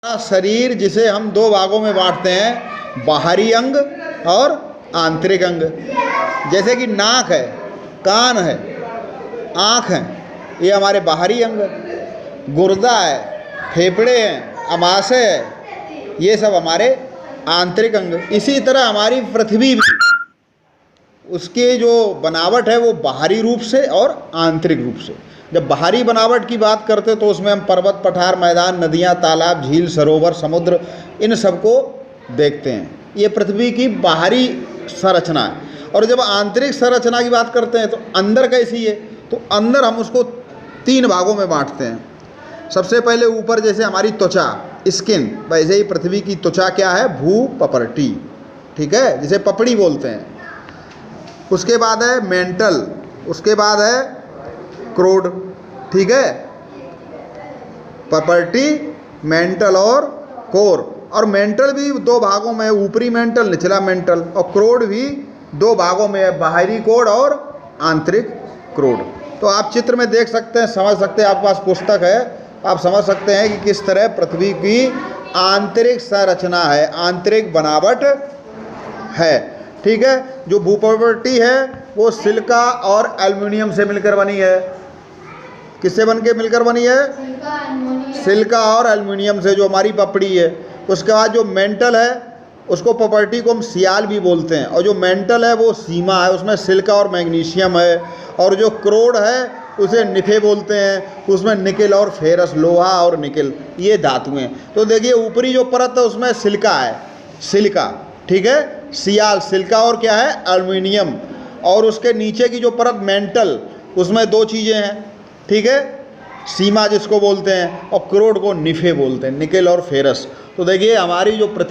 शरीर जिसे हम दो भागों में बांटते हैं, बाहरी अंग और आंतरिक अंग। जैसे कि नाक है, कान है, आँख है, ये हमारे बाहरी अंग। गुर्दा है, फेफड़े हैं, अमाशय है, ये सब हमारे आंतरिक अंग। इसी तरह हमारी पृथ्वी भी, उसके जो बनावट है वो बाहरी रूप से और आंतरिक रूप से। जब बाहरी बनावट की बात करते तो उसमें हम पर्वत, पठार, मैदान, नदियाँ, तालाब, झील, सरोवर, समुद्र, इन सबको देखते हैं। ये पृथ्वी की बाहरी संरचना है। और जब आंतरिक संरचना की बात करते हैं तो अंदर कैसी है, तो अंदर हम उसको तीन भागों में बांटते हैं। सबसे पहले ऊपर जैसे हमारी त्वचा, स्किन, वैसे ही पृथ्वी की त्वचा क्या है, भूपपरटी, ठीक है, जिसे पपड़ी बोलते हैं। उसके बाद है मेंटल, उसके बाद है क्रोड, ठीक है, पपरटी, मेंटल और कोर। और मेंटल भी दो भागों में है, ऊपरी मेंटल, निचला मेंटल। और क्रोड भी दो भागों में है, बाहरी कोड और आंतरिक क्रोड। तो आप चित्र में देख सकते हैं, समझ सकते हैं, आपके पास पुस्तक है, आप समझ सकते हैं कि किस तरह पृथ्वी की आंतरिक संरचना है, आंतरिक बनावट है, ठीक है। जो भूपपरटी है वो सिलिका और एल्युमिनियम से मिलकर बनी है। किससे बन के मिलकर बनी है? सिलिका और एल्युमिनियम से, जो हमारी पपड़ी है। उसके बाद जो मेंटल है उसको, पपरटी को हम सियाल भी बोलते हैं, और जो मेंटल है वो सीमा है, उसमें सिलिका और मैग्नीशियम है। और जो क्रोड है उसे निफे बोलते हैं, उसमें निकेल और फेरस, लोहा और निकेल, ये धातुएं। तो देखिए ऊपरी जो परत है उसमें सिलिका है, सिलिका, ठीक है, सियाल, सिलिका और क्या है, एल्युमिनियम। और उसके नीचे की जो परत मेंटल, उसमें दो चीज़ें हैं, ठीक है, सीमा जिसको बोलते हैं, और क्रोड को निफे बोलते हैं, निकेल और फेरस। तो देखिए हमारी जो पृथ्वी